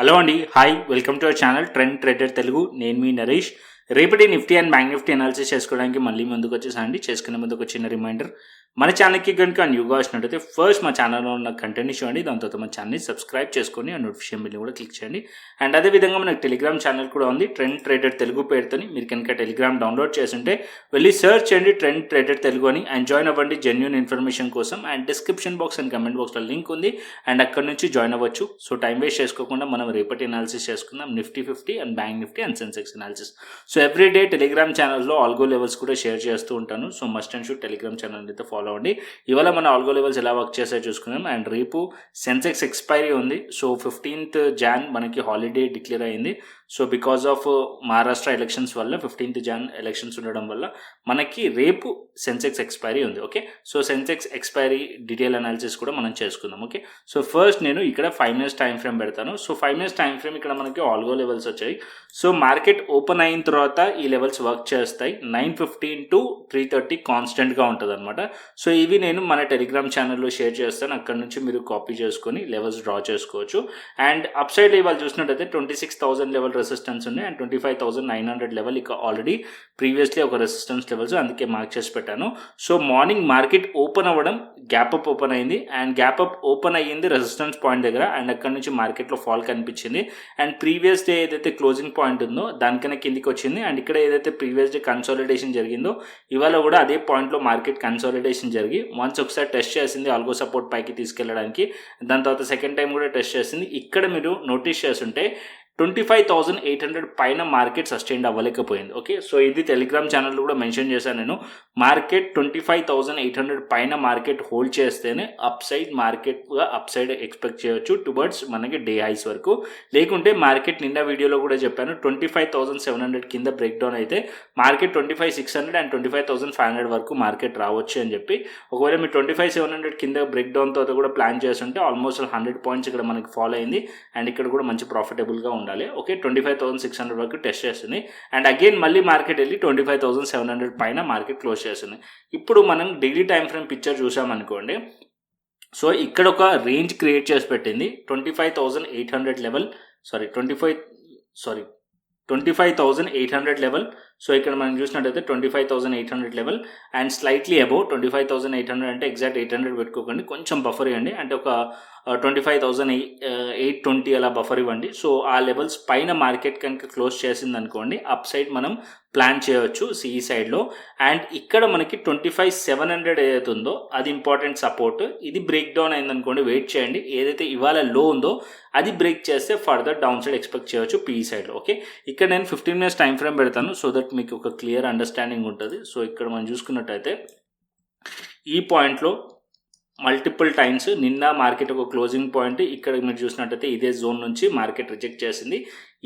Hello అండి, hi, welcome to our channel trend trader Telugu. నేను మీ నరేష్. రేపటి Nifty and bank Nifty analysis చేసుకోవడానికి మళ్ళీ ముందుకు వచ్చేసానండి. చేసుకునే ముందుకు ఒక చిన్న రిమైండర్, మన ఛానల్కి కనుక న్యూగా వచ్చినట్టయితే ఫస్ట్ మా ఛానల్లో ఉన్న కంటెంట్ని చూడండి, దాని తర్వాత మన ఛానల్ని సబ్స్క్రైబ్ చేసుకొని ఆ నోటిఫికేషన్ బిల్ని కూడా క్లిక్ చేయండి. అండ్ అదేవిధంగా మనకు టెలిగ్రామ్ ఛానల్ కూడా ఉంది, ట్రెండ్ ట్రేడర్ తెలుగు పేరుతోని. మీరు కనుక టెలిగ్రామ్ డౌన్లోడ్ చేస్తుంటే వెళ్ళి సర్చ్ చేయండి ట్రెండ్ ట్రేడర్ తెలుగు అని, అండ్ జాయిన్ అవ్వండి జెన్యూన్ ఇన్ఫర్మేషన్ కోసం. And description box and comment బాక్స్లో లింక్ ఉంది, అండ్ అక్కడ నుంచి జాయిన్ అవ్వచ్చు. సో టైం వేస్ట్ చేసుకోకుండా మనం రేపటి అనాలిసిస్ చేసుకుందాం, Nifty 50 and bank Nifty and Sensex analysis. So everyday Telegram ఛానల్లో ఆల్గో లెవెల్స్ కూడా షేర్ చేస్తూ ఉంటాను. So must and should Telegram channel అయితే ఫాలో అవ్వండి. ఇవాళ మన ఆల్గో లెవెల్స్ ఎలా వర్క్ చేస్తాయో చూసుకున్నాం. అండ్ రేపు సెన్సెక్స్ ఎక్స్పైరీ ఉంది. సో 15th Jan మనకి హాలిడే డిక్లేర్ అయింది. So because of Maharashtra elections వల్ల 15th Jan ఎలక్షన్స్ ఉండడం వల్ల మనకి రేపు సెన్సెక్స్ ఎక్స్పైరీ ఉంది. Okay, so Sensex expiry detail analysis కూడా మనం చేసుకుందాం. ఓకే, సో ఫస్ట్ నేను ఇక్కడ 5 minutes టైం ఫ్రేమ్ పెడతాను. సో 5 minutes టైం ఫ్రేమ్ ఇక్కడ మనకి ఆల్గో లెవెల్స్ వచ్చాయి. సో మార్కెట్ ఓపెన్ అయిన తర్వాత ఈ లెవెల్స్ వర్క్ చేస్తాయి. 9:15 to 3:30 కాన్స్టెంట్గా ఉంటుంది అనమాట. సో ఇవి నేను మన టెలిగ్రామ్ ఛానల్లో షేర్ చేస్తాను, అక్కడ నుంచి మీరు కాపీ చేసుకొని లెవెల్స్ డ్రా చేసుకోవచ్చు. అండ్ అప్ సైడ్ ఇవాళ చూసినట్టయితే 26,000 లెవెల్ రెసిస్టెన్స్ ఉన్నాయి, అండ్ 25,900 లెవెల్ ఇక ఆల్రెడీ ప్రీవియస్లీ ఒక రెసిస్టెన్స్ లెవెల్స్, అందుకే మార్క్ చేసి పెట్టాను. సో మార్నింగ్ మార్కెట్ ఓపెన్ అవ్వడం గ్యాప్ అప్ ఓపెన్ అయింది, అండ్ గ్యాప్ అప్ ఓపెన్ అయ్యింది రెసిస్టెన్స్ పాయింట్ దగ్గర, అండ్ అక్కడ నుంచి మార్కెట్లో ఫాల్ కనిపించింది. అండ్ ప్రీవియస్ డే ఏదైతే క్లోజింగ్ పాయింట్ ఉందో దానికన్నా కిందికి వచ్చింది. అండ్ ఇక్కడ ఏదైతే ప్రీవియస్ డే కన్సాలిడేషన్ జరిగిందో ఇవాళ కూడా అదే పాయింట్లో మార్కెట్ కన్సాలిడేషన్ జరిగి వన్స్ ఒకసారి టెస్ట్ చేసింది ఆల్గో సపోర్ట్ పైకి తీసుకెళ్ళడానికి. దాని తర్వాత సెకండ్ టైం కూడా టెస్ట్ చేసింది. ఇక్కడ మీరు నోటీస్ చేస్తుంటే 25,800 పైన మార్కెట్ సస్టైన్ అవ్వలేకపోయింది. ఓకే, సో ఇది టెలిగ్రామ్ ఛానల్లో కూడా మెన్షన్ చేశాను నేను. మార్కెట్ 25,800 పైన మార్కెట్ హోల్డ్ చేస్తేనే అప్ సైడ్ మార్కెట్గా అప్ సైడ్ ఎక్స్పెక్ట్ చేయొచ్చు టువర్డ్స్ మనకి డే హైస్ వరకు. లేకుంటే మార్కెట్ నిన్న వీడియోలో కూడా చెప్పాను 25,700 కింద బ్రేక్ డౌన్ అయితే మార్కెట్ 25,600 అండ్ 25,500 వరకు మార్కెట్ రావచ్చు అని చెప్పి. ఒకవేళ మీరు 25,700 కింద బ్రేక్ డౌన్ తర్వాత కూడా ప్లాన్ చేస్తుంటే ఆల్మోస్ట్ 100 పాయింట్స్ ఇక్కడ మనకి ఫాలో అయింది, అండ్ ఇక్కడ కూడా మంచి ప్రాఫిటబుల్గా ఉండాలి. ఓకే, 25,600 వరకు టెస్ట్ చేస్తుంది, అండ్ అగైన్ మళ్ళీ మార్కెట్ వెళ్ళి 25,700 పైన మార్కెట్ క్లోజ్ చేస్తుంది. ఇప్పుడు మనం డైలీ టైం ఫ్రేమ్ పిక్చర్ చూసామనుకోండి. సో ఇక్కడ ఒక రేంజ్ క్రియేట్ చేసి పెట్టింది 25,800 లెవెల్, 25,800 లెవెల్. సో ఇక్కడ మనం చూసినట్టయితే 25,800 లెవెల్ అండ్ స్లైట్లీ అబౌవ్ 25,800 అంటే ఎగ్జాక్ట్ 800 పెట్టుకోకండి, కొంచెం బఫర్ ఇవ్వండి, అంటే ఒక 25,820 అలా బఫర్ ఇవ్వండి. సో ఆ లెవెల్స్ పైన మార్కెట్ కనుక క్లోజ్ చేసింది అనుకోండి అప్ సైడ్ మనం ప్లాన్ చేయవచ్చు సిఈ సైడ్లో. అండ్ ఇక్కడ మనకి 25,700 ఏదైతే ఉందో అది ఇంపార్టెంట్ సపోర్ట్. ఇది బ్రేక్ డౌన్ అయిందనుకోండి వెయిట్ చేయండి, ఏదైతే ఇవాళ లో ఉందో అది బ్రేక్ చేస్తే ఫర్దర్ డౌన్ సైడ్ ఎక్స్పెక్ట్ చేయవచ్చు పిఈ సైడ్లో. ఓకే, ఇక్కడ నేను 15 minutes టైం ఫ్రేమ్ పెడతాను సో దట్ మీకు ఒక క్లియర్ అండర్స్టాండింగ్ ఉంటుంది. సో ఇక్కడ మనం చూసుకున్నట్టయితే ఈ పాయింట్లో మల్టిపుల్ టైమ్స్ నిన్న మార్కెట్ ఒక క్లోజింగ్ పాయింట్ ఇక్కడ మీరు చూసినట్టయితే ఇదే జోన్ నుంచి మార్కెట్ రిజెక్ట్ చేసింది.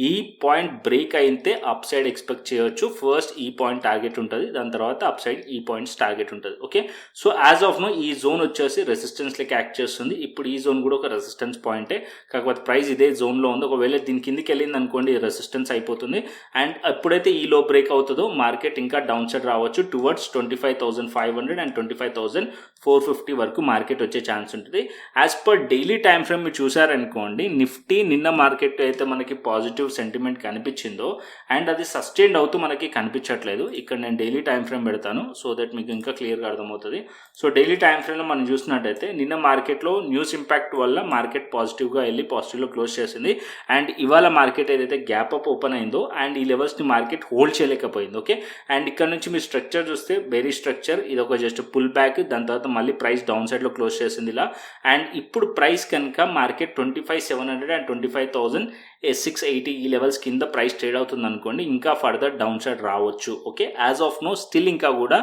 ఈ పాయింట్ బ్రేక్ అయితే అప్ సైడ్ ఎక్స్పెక్ట్ చేయవచ్చు. ఫస్ట్ ఈ పాయింట్ టార్గెట్ ఉంటుంది, దాని తర్వాత అప్ సైడ్ ఈ పాయింట్స్ టార్గెట్ ఉంటుంది. Okay, so as of now ఈ జోన్ వచ్చేసి రెసిస్టెన్స్ లెక్క యాక్ట్ చేస్తుంది. ఇప్పుడు ఈ జోన్ కూడా ఒక రెసిస్టెన్స్ పాయింటే, కాకపోతే ప్రైస్ ఇదే జోన్లో ఉంది. ఒకవేళ దీని కిందికి వెళ్ళింది అనుకోండి రెసిస్టెన్స్ అయిపోతుంది, అండ్ ఎప్పుడైతే ఈ లో బ్రేక్ అవుతుందో మార్కెట్ ఇంకా డౌన్ సైడ్ రావచ్చు టువర్డ్స్ 25,500 అండ్ 25,450 వరకు మార్కెట్ వచ్చే ఛాన్స్ ఉంటుంది. As per daily time frame మీరు చూసారనుకోండి, నిఫ్టీ నిన్న మార్కెట్ అయితే మనకి పాజిటివ్ సెంటిమెంట్ కనిపించిందో అండ్ అది సస్టైన్ అవుతూ మనకి కనిపించట్లేదు. ఇక్కడ నేను డైలీ టైం ఫ్రేమ్ పెడతాను సో దట్ మీకు ఇంకా క్లియర్గా అర్థమవుతుంది. సో డైలీ టైం ఫ్రేమ్లో మనం చూసినట్టయితే నిన్న మార్కెట్లో న్యూస్ ఇంపాక్ట్ వల్ల మార్కెట్ పాజిటివ్గా వెళ్ళి పాజిటివ్లో క్లోజ్ చేసింది, అండ్ ఇవాళ మార్కెట్ ఏదైతే గ్యాప్ అప్ ఓపెన్ అయిందో అండ్ ఈ లెవెల్స్ని మార్కెట్ హోల్డ్ చేయలేకపోయింది. ఓకే, అండ్ ఇక్కడ నుంచి మీ స్ట్రక్చర్ చూస్తే బెరీ స్ట్రక్చర్, ఇది ఒక జస్ట్ పుల్ బ్యాక్, దాని తర్వాత మళ్ళీ ప్రైస్ డౌన్ సైడ్లో క్లోజ్ చేసింది ఇలా. అండ్ ఇప్పుడు ప్రైస్ కనుక మార్కెట్ 25,700 అండ్ 25,680 ఈ లెవెల్స్ కింద ప్రైస్ ట్రేడ్ అవుతుంది అనుకోండి ఇంకా ఫర్దర్ డౌన్ సైడ్ రావచ్చు. Okay, as of now still ఇంకా కూడా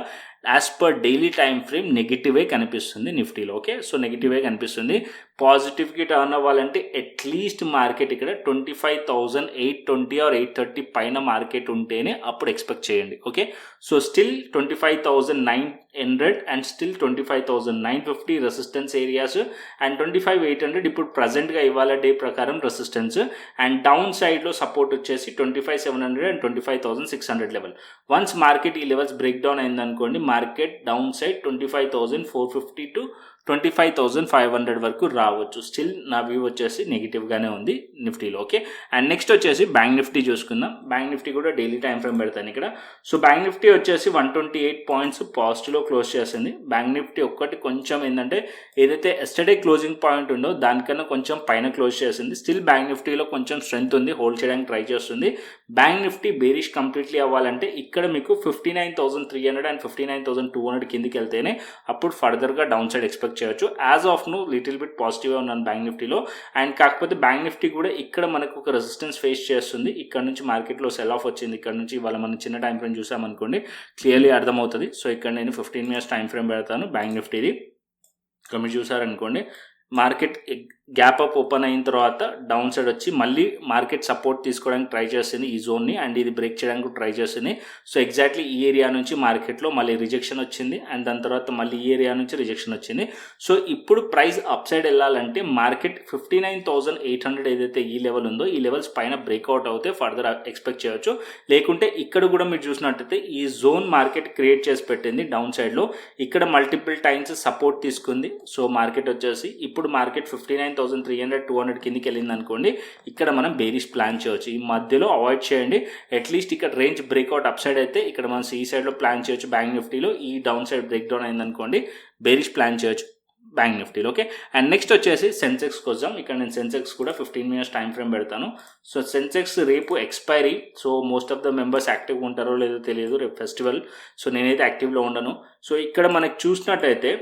as per daily time frame నెగిటివే కనిపిస్తుంది నిఫ్టీలో. ఓకే, సో నెగిటివే కనిపిస్తుంది. పాజిటివ్కి టర్న్ అవ్వాలంటే అట్లీస్ట్ మార్కెట్ ఇక్కడ 25,820 ఆర్ 830 పైన మార్కెట్ ఉంటేనే అప్పుడు ఎక్స్పెక్ట్ చేయండి. Okay, so still 25,900 and still 25,950 resistance areas and 25,800 ఇప్పుడు ప్రజెంట్గా ఇవాళ డే ప్రకారం రెసిస్టెన్స్, అండ్ డౌన్ సైడ్లో సపోర్ట్ వచ్చేసి 25,700 అండ్ 25,600 లెవెల్. వన్స్ మార్కెట్ ఈ లెవెల్స్ బ్రేక్ డౌన్ అయిందనుకోండి మార్కెట్ డౌన్ సైడ్ 25,450 టు 25,500 వరకు రావచ్చు. స్టిల్ నా వ్యూ వచ్చేసి నెగిటివ్గానే ఉంది నిఫ్టీలో. ఓకే, అండ్ నెక్స్ట్ వచ్చేసి బ్యాంక్ నిఫ్టీ చూసుకుందాం. బ్యాంక్ నిఫ్టీ కూడా డైలీ టైం ఫ్రేమ్ పెడతాను ఇక్కడ. సో బ్యాంక్ నిఫ్టీ వచ్చేసి 128 పాయింట్స్ పాజిటివ్లో క్లోజ్ చేసింది. బ్యాంక్ నిఫ్టీ ఒక్కటి కొంచెం ఏంటంటే ఏదైతే ఎస్టర్డే క్లోజింగ్ పాయింట్ ఉందో దానికన్నా కొంచెం పైన క్లోజ్ చేసింది. స్టిల్ బ్యాంక్ నిఫ్టీలో కొంచెం స్ట్రెంత్ ఉంది, హోల్డ్ చేయడానికి ట్రై చేస్తుంది. బ్యాంక్ నిఫ్టీ బేరిష్ కంప్లీట్లీ అవ్వాలంటే ఇక్కడ మీకు 59,300 అండ్ 59,200 కిందికి వెళ్తేనే అప్పుడు ఫర్దర్గా డౌన్ సైడ్ ఎక్స్పెక్ట్ చేయొచ్చు. As of now little bit పాజిటివ్గా ఉన్నాను బ్యాంక్ నిఫ్టీలో. అండ్ కాకపోతే బ్యాంక్ నిఫ్టీ కూడా ఇక్కడ మనకు ఒక రెసిస్టెన్స్ ఫేస్ చేస్తుంది. ఇక్కడ నుంచి మార్కెట్లో సెల్ ఆఫ్ వచ్చింది. ఇక్కడ నుంచి ఇవాళ మనం చిన్న టైం ఫ్రేమ్ చూసామనుకోండి క్లియర్లీ అర్థమవుతుంది. సో ఇక్కడ నేను 15 minutes టైం ఫ్రేమ్ పెడతాను బ్యాంక్ నిఫ్టీది. ఇక్కడ మీరు చూసారనుకోండి మార్కెట్ గ్యాప్ అప్ ఓపెన్ అయిన తర్వాత డౌన్ సైడ్ వచ్చి మళ్ళీ మార్కెట్ సపోర్ట్ తీసుకోవడానికి ట్రై చేస్తుంది ఈ జోన్ని, అండ్ ఇది బ్రేక్ చేయడానికి ట్రై చేస్తుంది. సో ఎగ్జాక్ట్లీ ఈ ఏరియా నుంచి మార్కెట్లో మళ్ళీ రిజెక్షన్ వచ్చింది, అండ్ దాని తర్వాత మళ్ళీ ఈ ఏరియా నుంచి రిజెక్షన్ వచ్చింది. సో ఇప్పుడు ప్రైస్ అప్ సైడ్ వెళ్ళాలంటే మార్కెట్ 59,800 ఏదైతే ఈ లెవెల్ ఉందో ఈ లెవెల్స్ పైన బ్రేక్అవుట్ అవుతే ఫర్దర్ ఎక్స్పెక్ట్ చేయొచ్చు. లేకుంటే ఇక్కడ కూడా మీరు చూసినట్టయితే ఈ జోన్ మార్కెట్ క్రియేట్ చేసి పెట్టింది డౌన్ సైడ్లో. ఇక్కడ మల్టిపుల్ టైమ్స్ సపోర్ట్ తీసుకుంది. సో మార్కెట్ వచ్చేసి ఇప్పుడు మార్కెట్ 59,300 200 కిందికి వెళ్ళింది అనుకోండి, ఇక్కడ మనం బేరిష్ ప్లాన్ చేయొచ్చు. ఈ మధ్యలో అవాయిడ్ చేయండి. అట్లీస్ట్ ఇక్కడ రేంజ్ బ్రేక్అవుట్ అప్ సైడ్ అయితే ఇక్కడ మనం ఈ సైడ్లో ప్లాన్ చేయొచ్చు బ్యాంక్ నిఫ్టీలో. ఈ డౌన్ సైడ్ బ్రేక్ డౌన్ అయిందనుకోండి బేరిష్ ప్లాన్ చేయొచ్చు బ్యాంక్ నిఫ్టీలో. ఓకే, అండ్ నెక్స్ట్ వచ్చేసి సెన్సెక్స్ కోసం. ఇక్కడ నేను సెన్సెక్స్ కూడా 15 minutes టైం ఫ్రేమ్ పెడతాను. సో సెన్సెక్స్ రేపు expiry. So most of the members యాక్టివ్గా ఉంటారో లేదో తెలియదు, రేపు ఫెస్టివల్. సో నేనైతే యాక్టివ్లో ఉండను. సో ఇక్కడ మనకి చూసినట్టయితే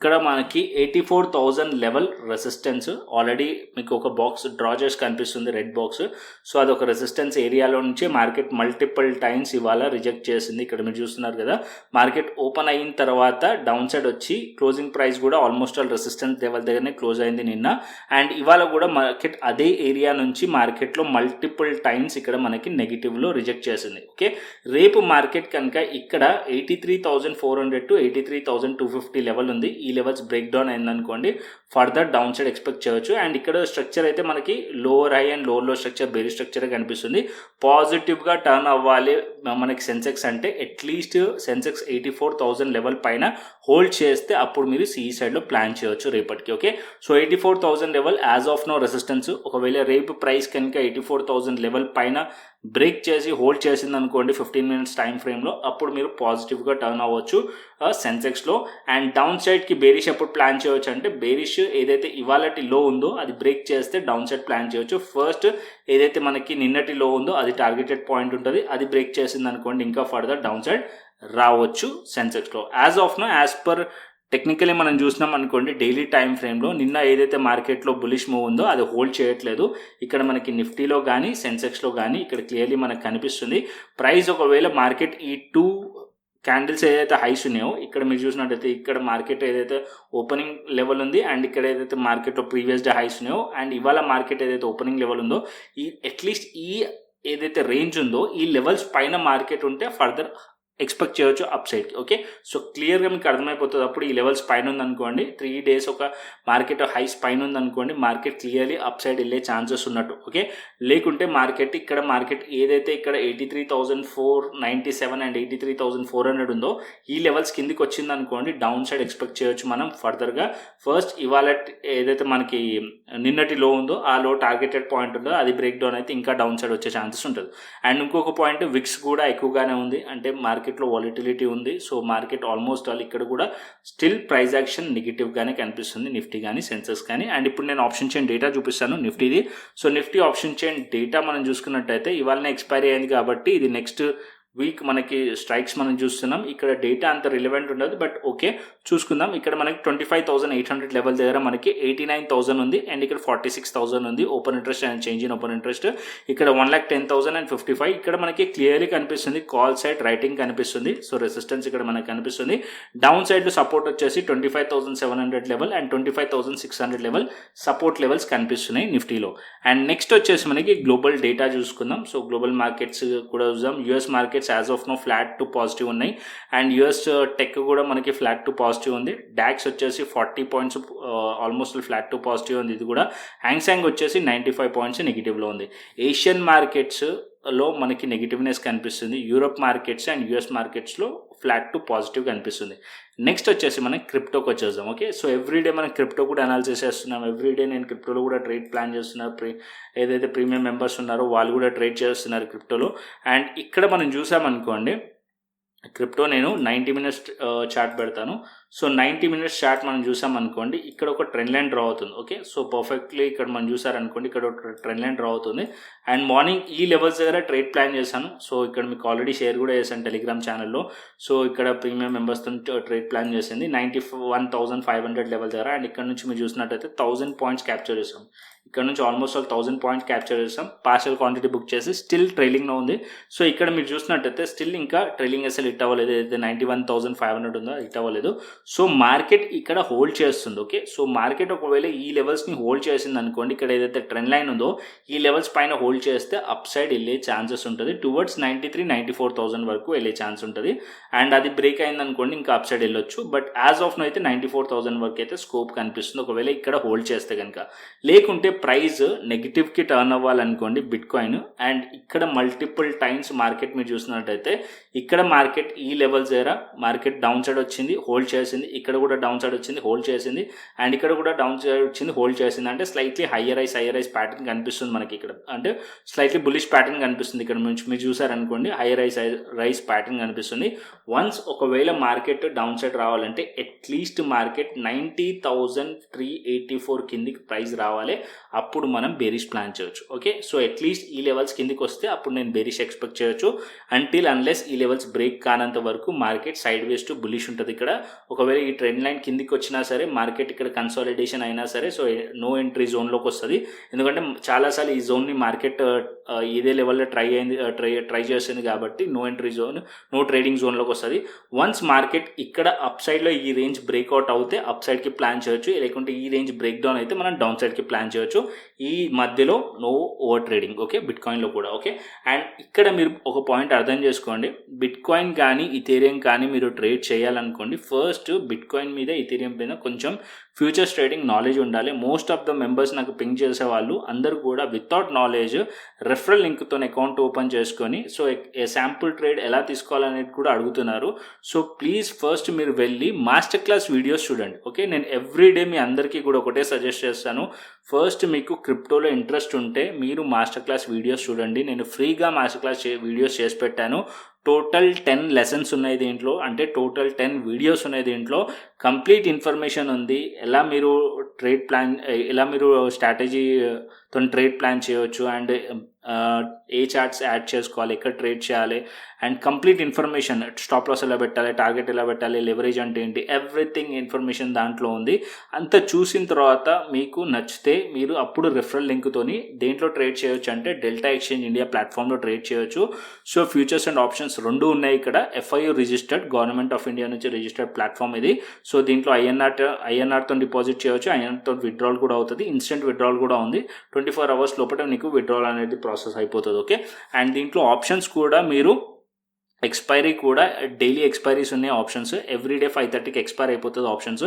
ఇక్కడ మనకి 84,000 లెవెల్ రెసిస్టెన్స్ ఆల్రెడీ మీకు ఒక బాక్స్ డ్రా చేసి కనిపిస్తుంది, రెడ్ బాక్స్. సో అదొక రెసిస్టెన్స్ ఏరియాలో నుంచి మార్కెట్ మల్టిపుల్ టైమ్స్ ఇవాళ రిజెక్ట్ చేసింది. ఇక్కడ మీరు చూస్తున్నారు కదా, మార్కెట్ ఓపెన్ అయిన తర్వాత డౌన్ సైడ్ వచ్చి క్లోజింగ్ ప్రైస్ కూడా ఆల్మోస్ట్ ఆల్ రెసిస్టెన్స్ లెవెల్ దగ్గరనే క్లోజ్ అయింది నిన్న. అండ్ ఇవాళ కూడా మార్కెట్ అదే ఏరియా నుంచి మార్కెట్లో మల్టిపుల్ టైమ్స్ ఇక్కడ మనకి నెగిటివ్లో రిజెక్ట్ చేసింది. ఓకే, రేపు మార్కెట్ కనుక ఇక్కడ 83,400 to 83,250 లెవెల్ ఉంది. ఈ లెవెల్స్ బ్రేక్ డౌన్ అయిందనుకోండి ఫర్దర్ డౌన్ సైడ్ ఎక్స్పెక్ట్ చేయొచ్చు. అండ్ ఇక్కడ స్ట్రక్చర్ అయితే మనకి lower high and lower low structure బేరీ స్ట్రక్చర్ కనిపిస్తుంది. పాజిటివ్గా టర్న్ అవ్వాలి మనకి సెన్సెక్స్ అంటే అట్లీస్ట్ సెన్సెక్స్ 84,000 లెవెల్ పైన హోల్డ్ చేస్తే అప్పుడు మీరు సి సైడ్లో ప్లాన్ చేయొచ్చు రేపటికి. Okay, so 84,000 level as of now resistance. ఒకవేళ రేపు ప్రైస్ కనుక 84,000 లెవెల్ పైన బ్రేక్ చేసి హోల్డ్ చేసింది అనుకోండి 15 minutes టైం ఫ్రేమ్లో, అప్పుడు మీరు పాజిటివ్గా టర్న్ అవ్వచ్చు సెన్సెక్స్లో. అండ్ డౌన్ సైడ్కి బేరిష్ ఎప్పుడు ప్లాన్ చేయవచ్చు అంటే బేరిష్ ఏదైతే ఇవాళటి లో ఉందో అది బ్రేక్ చేస్తే డౌన్ సైడ్ ప్లాన్ చేయవచ్చు. ఫస్ట్ ఏదైతే మనకి నిన్నటి లో ఉందో అది టార్గెటెడ్ పాయింట్ ఉంటుంది, అది బ్రేక్ చేసింది అనుకోండి ఇంకా ఫర్దర్ డౌన్ సైడ్ రావచ్చు సెన్సెక్స్లో. As of now as per technically మనం చూసినాం అనుకోండి డైలీ టైం ఫ్రేమ్లో నిన్న ఏదైతే మార్కెట్లో బులిష్ మూవ్ ఉందో అది హోల్డ్ చేయట్లేదు. ఇక్కడ మనకి నిఫ్టీలో కానీ సెన్సెక్స్లో కానీ ఇక్కడ క్లియర్లీ మనకు కనిపిస్తుంది. ప్రైస్ ఒకవేళ మార్కెట్ ఈ 2 క్యాండిల్స్ ఏదైతే హైస్ ఉన్నాయో ఇక్కడ మీరు చూసినట్టయితే ఇక్కడ మార్కెట్ ఏదైతే ఓపెనింగ్ లెవెల్ ఉంది అండ్ ఇక్కడ ఏదైతే మార్కెట్లో ప్రీవియస్ డే హైస్ ఉన్నాయో అండ్ ఇవాళ మార్కెట్ ఏదైతే ఓపెనింగ్ లెవెల్ ఉందో ఈ అట్లీస్ట్ ఈ ఏదైతే రేంజ్ ఉందో ఈ లెవెల్స్ పైన మార్కెట్ ఉంటే ఫర్దర్ ఎక్స్పెక్ట్ చేయొచ్చు అప్ సైడ్కి. ఓకే, సో క్లియర్గా మీకు అర్థమైపోతుంది. అప్పుడు ఈ లెవెల్స్ పైన ఉందనుకోండి 3 days ఒక మార్కెట్ హైస్ పైన ఉందనుకోండి మార్కెట్ క్లియర్లీ అప్ సైడ్ వెళ్ళే ఛాన్సెస్ ఉన్నట్టు. ఓకే, లేకుంటే మార్కెట్ ఇక్కడ మార్కెట్ ఏదైతే ఇక్కడ 83,497 అండ్ 83,400 ఉందో ఈ లెవెల్స్ కిందికి వచ్చింది అనుకోండి డౌన్ సైడ్ ఎక్స్పెక్ట్ చేయొచ్చు మనం ఫర్దర్గా. ఫస్ట్ ఇవాళ ఏదైతే మనకి నిన్నటి లో ఉందో ఆ లో టార్గెటెడ్ పాయింట్ ఉందో అది బ్రేక్ డౌన్ అయితే ఇంకా డౌన్ సైడ్ వచ్చే ఛాన్సెస్ ఉంటుంది. అండ్ ఇంకొక పాయింట్ విక్స్ కూడా ఎక్కువగానే ఉంది, అంటే మార్కెట్లో వాలిటిలిటీ ఉంది. సో మార్కెట్ ఆల్మోస్ట్ ఆల్ ఇక్కడ కూడా స్టిల్ ప్రైస్ యాక్షన్ నెగిటివ్గానే కనిపిస్తుంది నిఫ్టీ కానీ సెన్సెక్స్ కానీ. అండ్ ఇప్పుడు నేను ఆప్షన్ చైన్ డేటా చూపిస్తాను నిఫ్టీది. So Nifty option chain data మనం చూసుకున్నట్టయితే ఇవాళనే ఎక్స్పైరీ అయింది కాబట్టి ఇది నెక్స్ట్ వీక్ మనకి స్ట్రైక్స్ మనం చూస్తున్నాం. ఇక్కడ డేటా అంత రిలవెంట్ ఉండదు, బట్ ఓకే చూసుకుందాం. ఇక్కడ మనకి 25,800 లెవెల్ దగ్గర మనకి 89,000 ఉంది అండ్ ఇక్కడ 46,000 ఉంది open interest and change in open interest. ఇక్కడ 1,10,000 అండ్ 55 ఇక్కడ మనకి క్లియర్లీ కనిపిస్తుంది. కాల్ సైడ్ రైటింగ్ కనిపిస్తుంది. సో రెసిస్టెన్స్ ఇక్కడ మనకి కనిపిస్తుంది. డౌన్ సైడ్ సపోర్ట్ వచ్చేసి 25,700 level and 25,600 level support levels కనిపిస్తున్నాయి నిఫ్టీలో. అండ్ నెక్స్ట్ వచ్చేసి మనకి గ్లోబల్ డేటా చూసుకుందాం. సో గ్లోబల్ మార్కెట్స్ కూడా చూద్దాం. US markets as of now flat to positive ఉన్నాయి అండ్ యూఎస్ టెక్ కూడా మనకి ఫ్లాట్ టు పాజిటివ్ ఉంది. డాక్స్ వచ్చేసి 40 points almost flat to positive ఉంది. ఇది కూడా హ్యాంగ్సాంగ్ వచ్చేసి 95 పాయింట్స్ నెగిటివ్లో ఉంది. ఏషియన్ మార్కెట్స్ లో మనకి నెగిటివ్నెస్ కనిపిస్తుంది. యూరోప్ మార్కెట్స్ అండ్ యుఎస్ మార్కెట్స్లో ఫ్లాట్ టు పాజిటివ్ కనిపిస్తుంది. నెక్స్ట్ వచ్చేసి మనం క్రిప్టోకి వచ్చేద్దాం. ఓకే, సో ఎవ్రీడే మనం క్రిప్టో కూడా అనాలిసిస్ చేస్తున్నాం. ఎవ్రీడే నేను క్రిప్టోలో కూడా ట్రేడ్ ప్లాన్ చేస్తున్నాను. ఏదైతే ప్రీమియం మెంబర్స్ ఉన్నారో వాళ్ళు కూడా ట్రేడ్ చేస్తున్నారు క్రిప్టోలో. అండ్ ఇక్కడ మనం చూసామనుకోండి, క్రిప్టో నేను 90 మినిట్స్ చార్ట్ పెడతాను. సో 90 మినిట్స్ చార్ట్ మనం చూసామనుకోండి, ఇక్కడ ఒక ట్రెండ్ లైన్ డ్రా అవుతుంది. ఓకే, సో పర్ఫెక్ట్లీ ఇక్కడ మనం చూసారనుకోండి, ఇక్కడ ఒక ట్రెండ్ లైన్ డ్రా అవుతుంది. అండ్ మార్నింగ్ ఈ లెవెల్స్ దగ్గర ట్రేడ్ ప్లాన్ చేశాను. సో ఇక్కడ మీకు ఆల్రెడీ షేర్ కూడా చేశాను టెలిగ్రామ్ ఛానల్లో. సో ఇక్కడ ప్రీమియం మెంబర్స్తో ట్రేడ్ ప్లాన్ చేసింది 91,500 లెవెల్ దగ్గర. అండ్ ఇక్కడ నుంచి మీరు చూసినట్టయితే 1000 పాయింట్స్ క్యాప్చర్ చేసాం. ఇక్కడ నుంచి ఆల్మోస్ట్ 1000 పాయింట్స్ క్యాప్చర్ చేసాం. పార్షియల్ క్వాంటిటీ బుక్ చేసి స్టిల్ ట్రైలింగ్లో ఉంది. సో ఇక్కడ మీరు చూసినట్టయితే స్టిల్ ఇంకా ట్రైలింగ్ అసలు హిట్ అవ్వలేదు. ఏదైతే 91,500 ఉందో హిట్ అవ్వలేదు. సో మార్కెట్ ఇక్కడ హోల్డ్ చేస్తుంది. ఓకే, సో మార్కెట్ ఒకవేళ ఈ లెవెల్స్ని హోల్డ్ చేసింది అనుకోండి, ఇక్కడ ఏదైతే ట్రెండ్ లైన్ ఉందో ఈ లెవెల్స్ పైన హోల్డ్ చేస్తే అప్ సైడ్ వెళ్ళే ఛాన్సెస్ ఉంటుంది. టువర్డ్స్ 93,000-94,000 వరకు వెళ్ళే ఛాన్స్ ఉంటుంది. అండ్ అది బ్రేక్ అయింది అనుకోండి, ఇంకా అప్ సైడ్ వెళ్ళొచ్చు. బట్ యాజ్ ఆఫ్ నో అయితే 94,000 వరకు అయితే స్కోప్ కనిపిస్తుంది ఒకవేళ ఇక్కడ హోల్డ్ చేస్తే కనుక. లేకుంటే ప్రైస్ నెగిటివ్కి టర్న్ అవ్వాలనుకోండి బిట్ కాయిన్, అండ్ ఇక్కడ మల్టిపుల్ టైమ్స్ మార్కెట్ మీరు చూసినట్టయితే ఇక్కడ మార్కెట్ ఈ లెవెల్స్ దగ్గర మార్కెట్ డౌన్ సైడ్ వచ్చింది, హోల్డ్ చేసింది. ఇక్కడ కూడా డౌన్ సైడ్ వచ్చింది, హోల్డ్ చేసింది. అండ్ ఇక్కడ కూడా డౌన్ సైడ్ వచ్చింది, హోల్డ్ చేసింది. అంటే స్లైట్లీ హయ్యర్ ఐస్ ప్యాటర్న్ కనిపిస్తుంది మనకి ఇక్కడ. అంటే స్లైట్లీ బులిష్ ప్యాటర్న్ కనిపిస్తుంది. ఇక్కడ నుంచి మీరు చూసారనుకోండి, హయ్యర్ రైస్ ప్యాటర్న్ కనిపిస్తుంది. వన్స్ ఒకవేళ మార్కెట్ డౌన్ సైడ్ రావాలంటే అట్లీస్ట్ మార్కెట్ 90,384 కిందికి ప్రైస్ రావాలి. అప్పుడు మనం బేరిష్ ప్లాన్ చేయొచ్చు. ఓకే, సో అట్లీస్ట్ ఈ లెవెల్స్ కిందికి వస్తే అప్పుడు నేను బేరిష్ ఎక్స్పెక్ట్ చేయొచ్చు. అన్లెస్ ఈ లెవెల్స్ బ్రేక్ కానంత వరకు market side ways to bullish ఉంటుంది ఇక్కడ. ఒకవేళ ఈ ట్రెండ్ లైన్ కిందికి వచ్చినా సరే, మార్కెట్ ఇక్కడ కన్సాలిడేషన్ అయినా సరే, సో నో ఎంట్రీ జోన్లోకి వస్తుంది. ఎందుకంటే చాలాసార్లు ఈ జోన్ని మార్కెట్ ఇదే లెవెల్లో ట్రై చేస్తుంది కాబట్టి no entry zone, no trading జోన్లోకి వస్తుంది. వన్స్ మార్కెట్ ఇక్కడ అప్ సైడ్లో ఈ రేంజ్ బ్రేక్అవుట్ అవుతే అప్ సైడ్కి ప్లాన్ చేయొచ్చు. లేకుంటే ఈ రేంజ్ బ్రేక్ డౌన్ అయితే మనం డౌన్ సైడ్కి ప్లాన్ చేయొచ్చు. ఈ మధ్యలో నో ఓవర్ ట్రేడింగ్. ఓకే, బిట్ కాయిన్లో కూడా. ఓకే, అండ్ ఇక్కడ మీరు ఒక పాయింట్ అర్థం చేసుకోండి. బిట్ కాయిన్ కానీ ఇథేరియం కానీ మీరు ట్రేడ్ చేయాలనుకోండి, ఫస్ట్ బిట్ కాయిన్ మీద ఇథేరియం మీద కొంచెం ఫ్యూచర్స్ ట్రేడింగ్ నాలెడ్జ్ ఉండాలి. మోస్ట్ ఆఫ్ ద మెంబర్స్ నాకు పింక్ చేసే వాళ్ళు అందరూ కూడా వితౌట్ నాలెడ్జ్ రెఫరల్ లింక్తో అకౌంట్ ఓపెన్ చేసుకొని సో శాంపుల్ ట్రేడ్ ఎలా తీసుకోవాలనేది కూడా అడుగుతున్నారు. సో ప్లీజ్ ఫస్ట్ మీరు వెళ్ళి మాస్టర్ క్లాస్ వీడియోస్ చూడండి. ఓకే, నేను ఎవ్రీడే మీ అందరికీ కూడా ఒకటే సజెస్ట్ చేస్తాను. ఫస్ట్ మీకు క్రిప్టోలో ఇంట్రెస్ట్ ఉంటే మీరు మాస్టర్ క్లాస్ వీడియోస్ చూడండి. నేను ఫ్రీగా మాస్టర్ క్లాస్ వీడియోస్ చేసి పెట్టాను. టోటల్ 10 లెసన్స్ ఉన్నాయి దీంట్లో, అంటే టోటల్ 10 వీడియోస్ ఉన్నాయి దీంట్లో. కంప్లీట్ ఇన్ఫర్మేషన్ ఉంది. ఎలా మీరు స్ట్రాటజీతో ట్రేడ్ ప్లాన్ చేయవచ్చు, అండ్ ఏ చార్ట్స్ యాడ్ చేసుకోవాలి, ఎక్కడ ట్రేడ్ చేయాలి, and complete information, stop loss ఎలా పెట్టాలి, టార్గెట్ ఎలా పెట్టాలి, లెవరేజ్ అంటే ఏంటి, ఎవ్రీథింగ్ ఇన్ఫర్మేషన్ దాంట్లో ఉంది. అంత చూసిన తర్వాత మీకు నచ్చితే మీరు అప్పుడు రిఫరల్ లింక్తోని దేంట్లో ట్రేడ్ చేయొచ్చు అంటే డెల్టా ఎక్స్చేంజ్ ఇండియా ప్లాట్ఫామ్లో ట్రేడ్ చేయొచ్చు. సో ఫ్యూచర్స్ అండ్ ఆప్షన్స్ రెండు ఉన్నాయి ఇక్కడ. FIU registered, government of India నుంచి రిజిస్టర్డ్ ప్లాట్ఫామ్ ఇది. సో దీంట్లో ఐఎన్ఆర్తో డిపాజిట్ చేయొచ్చు, ఐఎన్ఆర్తో విత్డ్రాల్ కూడా అవుతుంది, ఇన్స్టెంట్ విత్డ్రాల్ కూడా ఉంది. 24 అవర్స్ లోపల మీకు విత్డ్రాల్ అనేది ప్రాసెస్ అయిపోతుంది. ఓకే, అండ్ దీంట్లో ఆప్షన్స్ కూడా మీరు ఎక్స్పైరీ కూడా డైలీ ఎక్స్పైరీస్ ఉన్నాయి ఆప్షన్స్. ఎవ్రీడే 5:30కి ఎక్స్పైర్ అయిపోతుంది ఆప్షన్స్.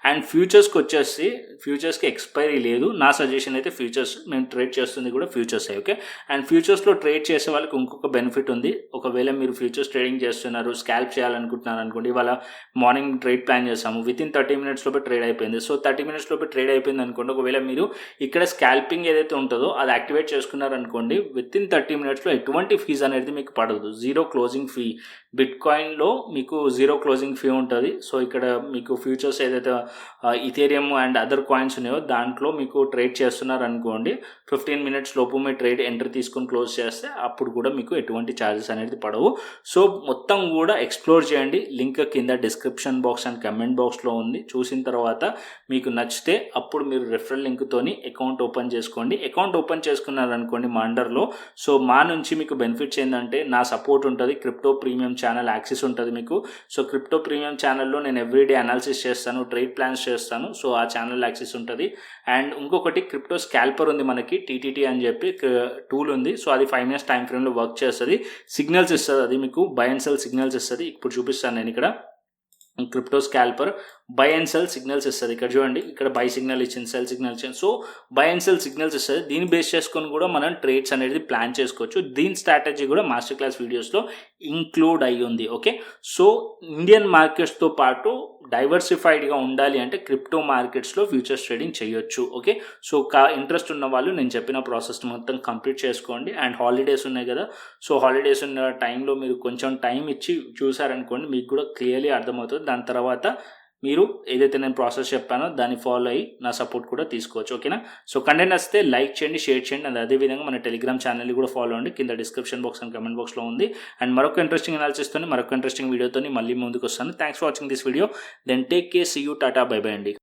అండ్ ఫ్యూచర్స్కి వచ్చేసి ఫ్యూచర్స్కి ఎక్స్పైరీ లేదు. నా సజెషన్ అయితే ఫ్యూచర్స్, మేము ట్రేడ్ చేస్తుంది కూడా ఫ్యూచర్స్. ఓకే, అండ్ ఫ్యూచర్స్లో ట్రేడ్ చేసే వాళ్ళకి ఇంకొక బెనిఫిట్ ఉంది. ఒకవేళ మీరు ఫ్యూచర్స్ ట్రేడింగ్ చేస్తున్నారు, స్కాల్ప్ చేయాలనుకుంటున్నారు అనుకోండి, ఇవాళ మార్నింగ్ ట్రేడ్ ప్లాన్ చేస్తాము, వితిన్ 30 minutes లోపే ట్రేడ్ అయిపోయింది. సో 30 minutes లోపే ట్రేడ్ అయిపోయింది అనుకోండి. ఒకవేళ మీరు ఇక్కడ స్కాల్పింగ్ ఏదైతే ఉంటుందో అది యాక్టివేట్ చేసుకున్నారనుకోండి, వితిన్ 30 minutesలో ఎటువంటి ఫీజ్ అనేది మీకు పడదు. Zero closing fee. బిట్ కాయిన్లో మీకు జీరో క్లోజింగ్ ఫీ ఉంటుంది. సో ఇక్కడ మీకు ఫ్యూచర్స్ ఏదైతే ఇథేరియం అండ్ అదర్ కాయిన్స్ ఉన్నాయో దాంట్లో మీకు ట్రేడ్ చేస్తున్నారు అనుకోండి, 15 minutes లోపు మీ ట్రేడ్ ఎంట్రీ తీసుకొని క్లోజ్ చేస్తే అప్పుడు కూడా మీకు ఎటువంటి ఛార్జెస్ అనేది పడవు. సో మొత్తం కూడా ఎక్స్ప్లోర్ చేయండి. లింక్ కింద డిస్క్రిప్షన్ బాక్స్ అండ్ కమెంట్ బాక్స్లో ఉంది. చూసిన తర్వాత మీకు నచ్చితే అప్పుడు మీరు రెఫరల్ లింక్తోని అకౌంట్ ఓపెన్ చేసుకోండి. అకౌంట్ ఓపెన్ చేసుకున్నారనుకోండి మా అండర్లో, సో మా నుంచి మీకు బెనిఫిట్స్ ఏంటంటే నా సపోర్ట్ ఉంటుంది, క్రిప్టో ప్రీమియం ఛానల్ యాక్సెస్ ఉంటుంది మీకు. సో క్రిప్టో ప్రీమియం ఛానల్లో నేను ఎవ్రీడే అనాలిసిస్ చేస్తాను, ట్రేడ్ ప్లాన్స్ చేస్తాను. సో ఆ ఛానల్ యాక్సెస్ ఉంటుంది. అండ్ ఇంకొకటి క్రిప్టో స్కాల్పర్ ఉంది మనకి, TTT అని చెప్పి టూల్ ఉంది. సో అది 5 minutes టైం ఫ్రేమ్లో వర్క్ చేస్తుంది, సిగ్నల్స్ ఇస్తుంది. అది మీకు బై అండ్ సెల్ సిగ్నల్స్ ఇస్తుంది. ఇప్పుడు చూపిస్తాను నేను ఇక్కడ. Crypto స్కాల్పర్ by and cell signals ఇస్తుంది. ఇక్కడ చూడండి, ఇక్కడ బై సిగ్నల్ ఇచ్చింది, సెల్ సిగ్నల్ ఇచ్చింది. So by and cell signals ఇస్తుంది. దీన్ని బేస్ చేసుకొని కూడా మనం ట్రేడ్స్ అనేది ప్లాన్ చేసుకోవచ్చు. దీని స్ట్రాటజీ కూడా మాస్టర్ క్లాస్ వీడియోస్లో ఇంక్లూడ్ అయ్యి ఉంది. ఓకే, సో ఇండియన్ మార్కెట్స్తో పాటు డైవర్సిఫైడ్గా ఉండాలి అంటే క్రిప్టో మార్కెట్స్లో ఫ్యూచర్స్ ట్రేడింగ్ చేయొచ్చు. ఓకే, సో ఇంట్రెస్ట్ ఉన్న వాళ్ళు నేను చెప్పిన ప్రాసెస్ మొత్తం కంప్లీట్ చేసుకోండి. అండ్ హాలిడేస్ ఉన్నాయి కదా, సో హాలిడేస్ ఉన్న టైంలో మీరు కొంచెం టైం ఇచ్చి చూసారనుకోండి, మీకు కూడా క్లియర్లీ అర్థమవుతుంది. దాని తర్వాత మీరు ఏదైతే నేను ప్రాసెస్ చెప్పానో దాన్ని ఫాలో అయ్యి నా సపోర్ట్ కూడా తీసుకోవచ్చు. ఓకేనా, సో కంటెంట్ వస్తే లైక్ చేయండి, షేర్ చేయండి. అండ్ అదేవిధంగా మన టెలిగ్రామ్ ఛానల్ని కూడా ఫాలో అవ్వండి. కింద డిస్క్రిప్షన్ బాక్స్ అండ్ కమెంట్ బాక్స్లో ఉంది. అండ్ మరొక ఇంట్రెస్టింగ్ అనాలిసిస్తో మరొక ఇంట్రెస్టింగ్ వీడియోతో మళ్ళీ ముందుకు వస్తాను. Thanks for watching this video. Then take care, see you, టాటా, బై బై అండి.